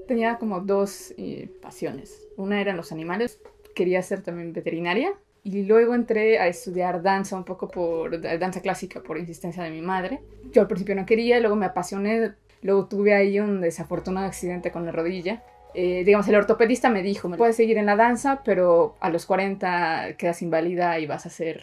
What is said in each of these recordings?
Tenía como dos pasiones. Una eran los animales, quería ser también veterinaria. Y luego entré a estudiar danza un poco por danza clásica por insistencia de mi madre. Yo al principio no quería, luego me apasioné. Luego tuve ahí un desafortunado accidente con la rodilla. Digamos, el ortopedista me dijo, puedes seguir en la danza, pero a los 40 quedas inválida y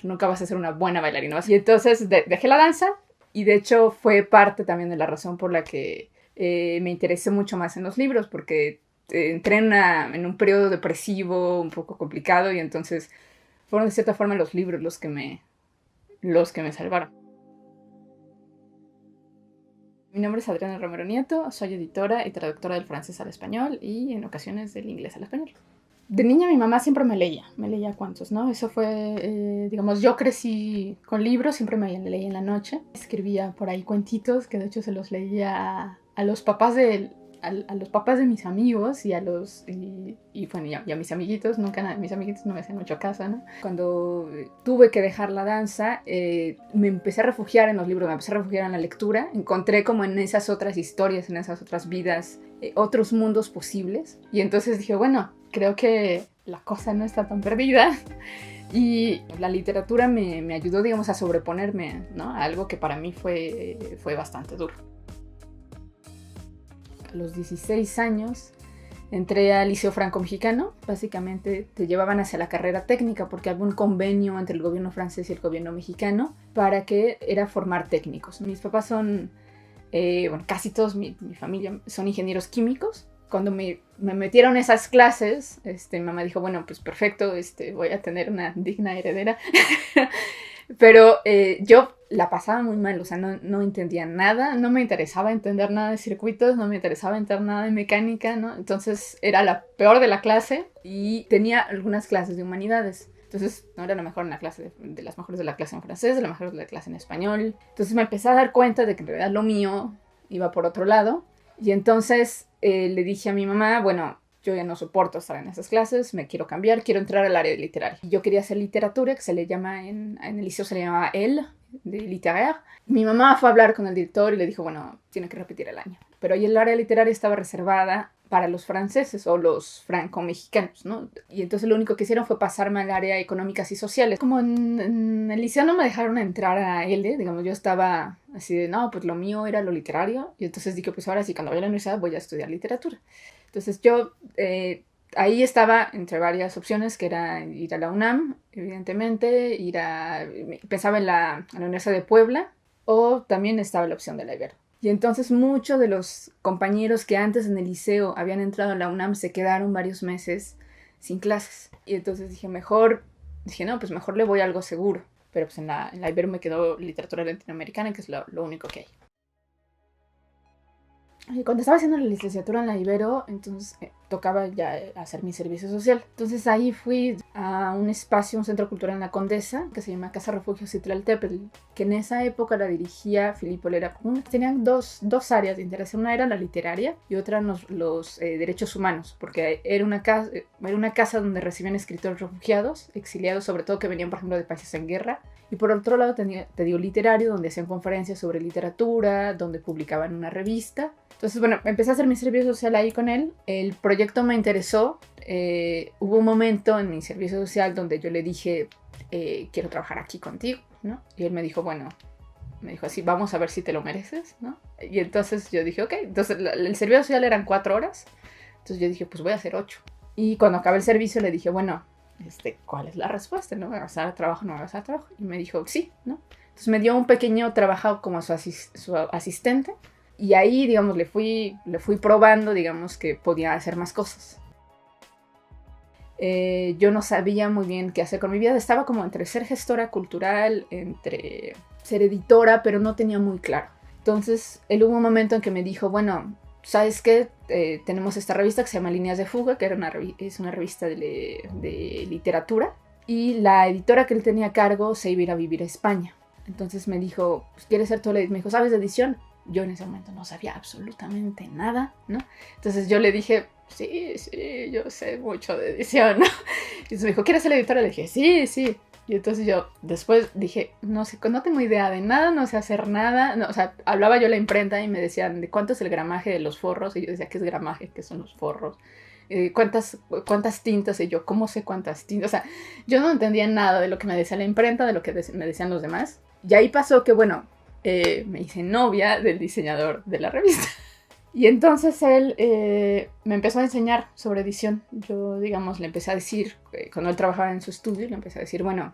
nunca vas a ser una buena bailarina. Y entonces dejé la danza y de hecho fue parte también de la razón por la que me interesé mucho más en los libros, porque entré en un periodo depresivo un poco complicado y entonces fueron de cierta forma los libros los que me salvaron. Mi nombre es Adriana Romero Nieto, soy editora y traductora del francés al español y en ocasiones del inglés al español. De niña mi mamá siempre me leía cuentos, ¿no? Eso fue, digamos, yo crecí con libros, siempre me leía en la noche. Escribía por ahí cuentitos que de hecho se los leía a los papás a los papás de mis amigos y bueno, y a mis amiguitos. Mis amiguitos no me hacían mucho caso, ¿no? Cuando tuve que dejar la danza, me empecé a refugiar en los libros, me empecé a refugiar en la lectura. Encontré como en esas otras historias, en esas otras vidas, otros mundos posibles. Y entonces dije, bueno, creo que la cosa no está tan perdida. Y la literatura me ayudó, digamos, a sobreponerme, ¿no? A algo que para mí fue bastante duro. A los 16 años entré al Liceo Franco-Mexicano. Básicamente te llevaban hacia la carrera técnica porque había un convenio entre el gobierno francés y el gobierno mexicano para que era formar técnicos. Mis papás son, bueno, casi todos mi familia son ingenieros químicos. Cuando me metieron esas clases, mi mamá dijo, bueno, pues perfecto, voy a tener una digna heredera. Pero yo la pasaba muy mal, o sea, no entendía nada, no me interesaba entender nada de circuitos, no me interesaba entender nada de mecánica, ¿no? Entonces era la peor de la clase y tenía algunas clases de humanidades. Entonces no era la mejor en la clase, de las mejores de la clase en francés, de las mejores de la clase en español. Entonces me empecé a dar cuenta de que en realidad lo mío iba por otro lado. Y entonces le dije a mi mamá, bueno, yo ya no soporto estar en esas clases, me quiero cambiar, quiero entrar al área de literaria. Yo quería hacer literatura, que se le llama, en el liceo se le llamaba de literaire. Mi mamá fue a hablar con el director y le dijo, bueno, tiene que repetir el año. Pero ahí el área literaria estaba reservada para los franceses o los franco-mexicanos, ¿no? Y entonces lo único que hicieron fue pasarme al área económicas y sociales. Como en el liceo no me dejaron entrar a L, digamos, yo estaba así de, no, pues lo mío era lo literario. Y entonces dije, pues ahora sí, cuando vaya a la universidad voy a estudiar literatura. Entonces yo ahí estaba entre varias opciones, que era ir a la UNAM, evidentemente, pensaba en la Universidad de Puebla, o también estaba la opción de la Ibero. Y entonces muchos de los compañeros que antes en el liceo habían entrado a la UNAM se quedaron varios meses sin clases. Y entonces dije, no, pues mejor le voy a algo seguro. Pero pues en la Ibero me quedó literatura latinoamericana, que es lo único que hay. Y cuando estaba haciendo la licenciatura en la Ibero, entonces tocaba ya hacer mi servicio social. Entonces ahí fui a un espacio, un centro cultural en la Condesa, que se llama Casa Refugio Citlaltépetl, que en esa época la dirigía Filipo Lera. Tenían dos áreas de interés. Una era la literaria y otra los derechos humanos, porque era una casa donde recibían escritores refugiados, exiliados, sobre todo que venían, por ejemplo, de países en guerra. Y por otro lado te digo literario, donde hacían conferencias sobre literatura, donde publicaban una revista. Entonces, bueno, empecé a hacer mi servicio social ahí con él. El proyecto me interesó. Hubo un momento en mi servicio social donde yo le dije, quiero trabajar aquí contigo, ¿no? Y él me dijo, bueno, así, vamos a ver si te lo mereces, ¿no? Y entonces yo dije, ok. Entonces el servicio social eran 4 horas. Entonces yo dije, pues voy a hacer 8. Y cuando acabé el servicio le dije, bueno, ¿cuál es la respuesta? ¿No me vas a dar trabajo? ¿No me vas a dar trabajo? Y me dijo, sí, ¿no? Entonces me dio un pequeño trabajo como su asistente. Y ahí, digamos, le fui probando, digamos, que podía hacer más cosas. Yo no sabía muy bien qué hacer con mi vida. Estaba como entre ser gestora cultural, entre ser editora, pero no tenía muy claro. Entonces, él hubo un momento en que me dijo, bueno, ¿sabes qué? Tenemos esta revista que se llama Líneas de Fuga, que es una revista de literatura. Y la editora que él tenía a cargo se iba a ir a vivir a España. Entonces me dijo, pues, ¿quieres ser tú la editora? Me dijo, ¿sabes de edición? Yo en ese momento no sabía absolutamente nada, ¿no? Entonces yo le dije, sí, yo sé mucho de edición, ¿no? Y entonces me dijo, ¿quieres ser la editora? Le dije, sí. Y entonces yo después dije, no sé, no tengo idea de nada, no sé hacer nada. No, o sea, hablaba yo a la imprenta y me decían, ¿de cuánto es el gramaje de los forros? Y yo decía, ¿qué es gramaje? ¿Qué son los forros? ¿Cuántas tintas? Y yo, ¿cómo sé cuántas tintas? O sea, yo no entendía nada de lo que me decía la imprenta, de lo que me decían los demás. Y ahí pasó que, bueno, me hice novia del diseñador de la revista. Y entonces él me empezó a enseñar sobre edición. Yo, digamos, le empecé a decir, cuando él trabajaba en su estudio, le empecé a decir, bueno,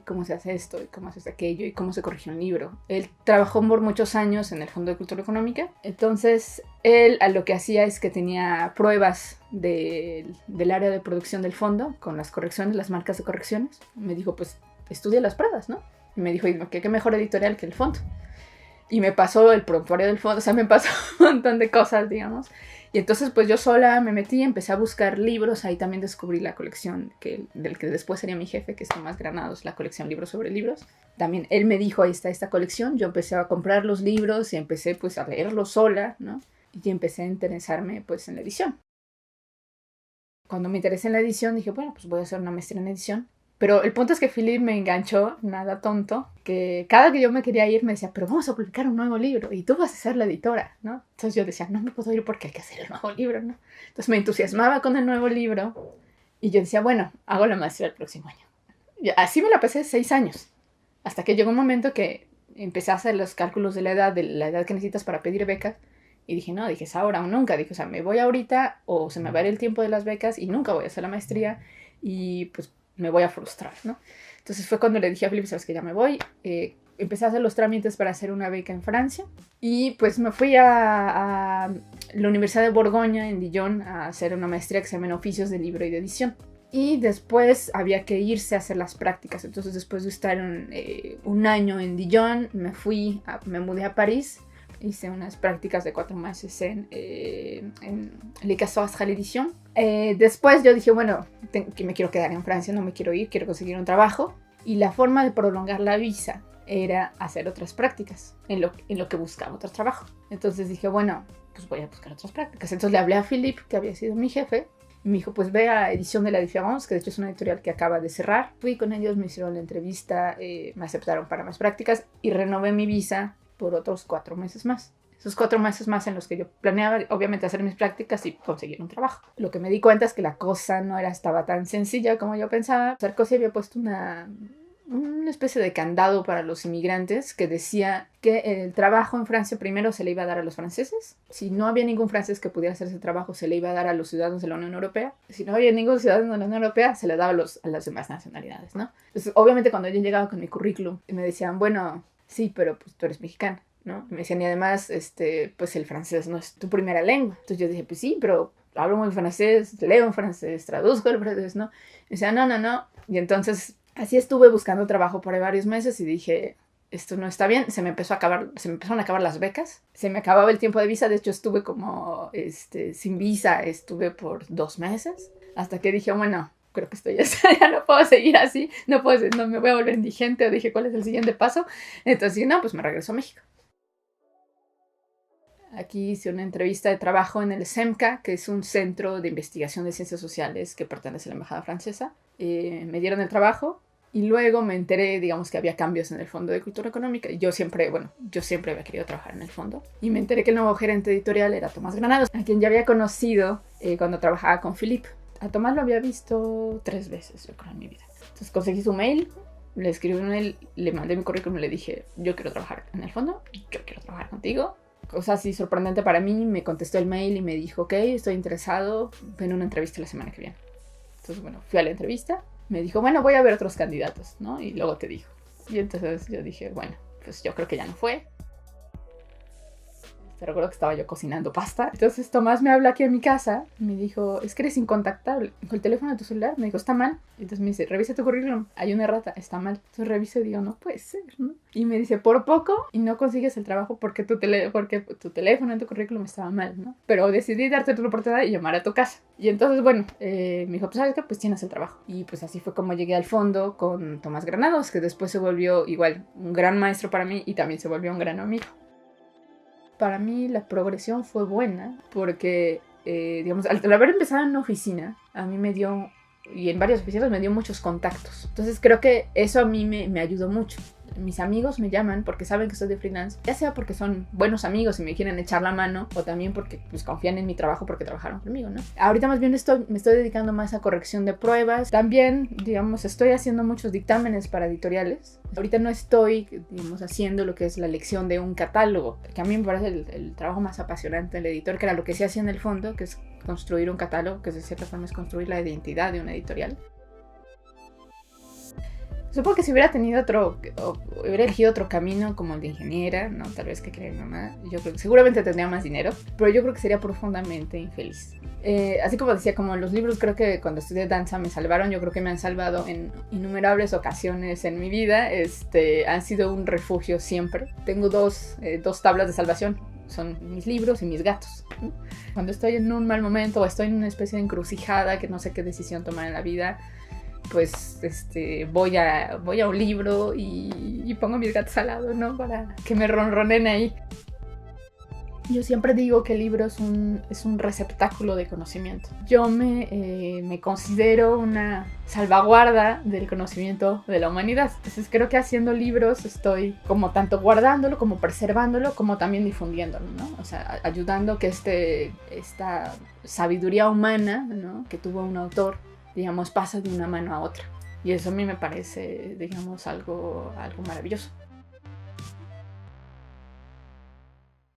¿cómo se hace esto? ¿Y cómo se hace aquello? ¿Y cómo se corrige un libro? Él trabajó por muchos años en el Fondo de Cultura Económica. Entonces, él lo que hacía es que tenía pruebas del área de producción del fondo, con las correcciones, las marcas de correcciones. Me dijo, pues, estudia las pruebas, ¿no? Y me dijo, ¿qué mejor editorial que el fondo? Y me pasó el prontuario del fondo, o sea, me pasó un montón de cosas, digamos. Y entonces, pues yo sola me metí, empecé a buscar libros. Ahí también descubrí la colección del que después sería mi jefe, que es Tomás Granados, la colección Libros sobre Libros. También él me dijo, ahí está esta colección. Yo empecé a comprar los libros y empecé pues a leerlos sola, ¿no? Y empecé a interesarme pues en la edición. Cuando me interesé en la edición, dije, bueno, pues voy a hacer una maestría en edición. Pero el punto es que Philip me enganchó, nada tonto, que cada que yo me quería ir me decía, pero vamos a publicar un nuevo libro y tú vas a ser la editora, ¿no? Entonces yo decía, no me puedo ir porque hay que hacer el nuevo libro, ¿no? Entonces me entusiasmaba con el nuevo libro y yo decía, bueno, hago la maestría el próximo año. Y así me la pasé 6 años, hasta que llegó un momento que empecé a hacer los cálculos de la edad que necesitas para pedir becas. Y dije, no, dije, es ahora o nunca. Dije, o sea, me voy ahorita o se me va a ir el tiempo de las becas y nunca voy a hacer la maestría y pues me voy a frustrar, ¿no? Entonces fue cuando le dije a Philip, sabes que ya me voy. Empecé a hacer los trámites para hacer una beca en Francia y pues me fui a la Universidad de Borgoña en Dijon a hacer una maestría que se llama en oficios de libro y de edición. Y después había que irse a hacer las prácticas. Entonces después de estar un año en Dijon, me mudé a París. Hice unas prácticas de 4 meses en Les Cassos à l'Édition. Después yo dije, bueno, que me quiero quedar en Francia, no me quiero ir, quiero conseguir un trabajo. Y la forma de prolongar la visa era hacer otras prácticas en lo que buscaba otro trabajo. Entonces dije, bueno, pues voy a buscar otras prácticas. Entonces le hablé a Philippe, que había sido mi jefe, y me dijo, pues ve a Edición de la Différence, que de hecho es una editorial que acaba de cerrar. Fui con ellos, me hicieron la entrevista, me aceptaron para más prácticas y renové mi visa por otros 4 meses más. Esos 4 meses más en los que yo planeaba, obviamente, hacer mis prácticas y conseguir un trabajo. Lo que me di cuenta es que la cosa no estaba tan sencilla como yo pensaba. Sarkozy había puesto una especie de candado para los inmigrantes que decía que el trabajo en Francia primero se le iba a dar a los franceses. Si no había ningún francés que pudiera hacer ese trabajo, se le iba a dar a los ciudadanos de la Unión Europea. Si no había ningún ciudadano de la Unión Europea, se le daba a las demás nacionalidades, ¿no? Entonces, obviamente, cuando yo llegaba con mi currículum, me decían, bueno, sí, pero pues tú eres mexicana, ¿no? Y me decían, y además, pues el francés no es tu primera lengua. Entonces yo dije, pues sí, pero hablo muy francés, leo en francés, traduzco el francés, ¿no? Me decían, no. Y entonces así estuve buscando trabajo por varios meses y dije, esto no está bien. Se me empezaron a acabar las becas. Se me acababa el tiempo de visa. De hecho, estuve como sin visa. Estuve por 2 meses. Hasta que dije, bueno, creo que estoy ya no puedo seguir así. No me voy a volver indigente. O dije, ¿cuál es el siguiente paso? Entonces dije, no, pues me regreso a México. Aquí hice una entrevista de trabajo en el CEMCA, que es un centro de investigación de ciencias sociales que pertenece a la Embajada Francesa. Me dieron el trabajo y luego me enteré, digamos, que había cambios en el Fondo de Cultura Económica. Y yo siempre había querido trabajar en el fondo. Y me enteré que el nuevo gerente editorial era Tomás Granados, a quien ya había conocido cuando trabajaba con Philippe. A Tomás lo había visto 3 veces, yo creo, en mi vida. Entonces conseguí su mail, le escribí un mail, le mandé mi currículum y le dije, yo quiero trabajar en el fondo, yo quiero trabajar contigo. Cosa así sorprendente para mí, me contestó el mail y me dijo, ok, estoy interesado, ven a una entrevista la semana que viene. Entonces, bueno, fui a la entrevista, me dijo, bueno, voy a ver otros candidatos, ¿no? Y luego te digo. Y entonces yo dije, bueno, pues yo creo que ya no fue. Te recuerdo que estaba yo cocinando pasta. Entonces Tomás me habla aquí en mi casa. Me dijo, es que eres incontactable. Con el teléfono de tu celular. Me dijo, está mal. Y entonces me dice, revisa tu currículum. Hay una errata, está mal. Entonces reviso y digo, no puede ser, ¿no? Y me dice, por poco y no consigues el trabajo porque tu teléfono en tu currículum estaba mal, ¿no? Pero decidí darte tu oportunidad y llamar a tu casa. Y entonces, bueno, me dijo, pues sabes qué, pues tienes el trabajo. Y pues así fue como llegué al fondo con Tomás Granados, que después se volvió igual un gran maestro para mí y también se volvió un gran amigo. Para mí la progresión fue buena porque, digamos, al haber empezado en una oficina, a mí me dio y en varias oficinas me dio muchos contactos. Entonces creo que eso a mí me ayudó mucho. Mis amigos me llaman porque saben que estoy de freelance, ya sea porque son buenos amigos y me quieren echar la mano, o también porque pues confían en mi trabajo porque trabajaron conmigo, ¿no? Ahorita más bien me estoy dedicando más a corrección de pruebas. También, digamos, estoy haciendo muchos dictámenes para editoriales. Ahorita no estoy, digamos, haciendo lo que es la lección de un catálogo, que a mí me parece el trabajo más apasionante del editor, que era lo que se hacía en el fondo, que es construir un catálogo, que de cierta forma es construir la identidad de una editorial. Supongo que si hubiera hubiera elegido otro camino como el de ingeniera, ¿no? Tal vez que cree mi mamá, yo creo que seguramente tendría más dinero, pero yo creo que sería profundamente infeliz. Así como decía, como los libros creo que cuando estudié danza me salvaron, yo creo que me han salvado en innumerables ocasiones en mi vida, han sido un refugio siempre. Tengo dos tablas de salvación, son mis libros y mis gatos, ¿no? Cuando estoy en un mal momento o estoy en una especie de encrucijada que no sé qué decisión tomar en la vida, pues voy a un libro y pongo mis gatos al lado, ¿no? Para que me ronronen ahí. Yo siempre digo que el libro es un receptáculo de conocimiento. Yo me considero una salvaguarda del conocimiento de la humanidad. Entonces creo que haciendo libros estoy como tanto guardándolo, como preservándolo, como también difundiéndolo, ¿no? O sea, ayudando que esta sabiduría humana, ¿no?, que tuvo un autor, digamos, pasa de una mano a otra. Y eso a mí me parece, digamos, algo maravilloso.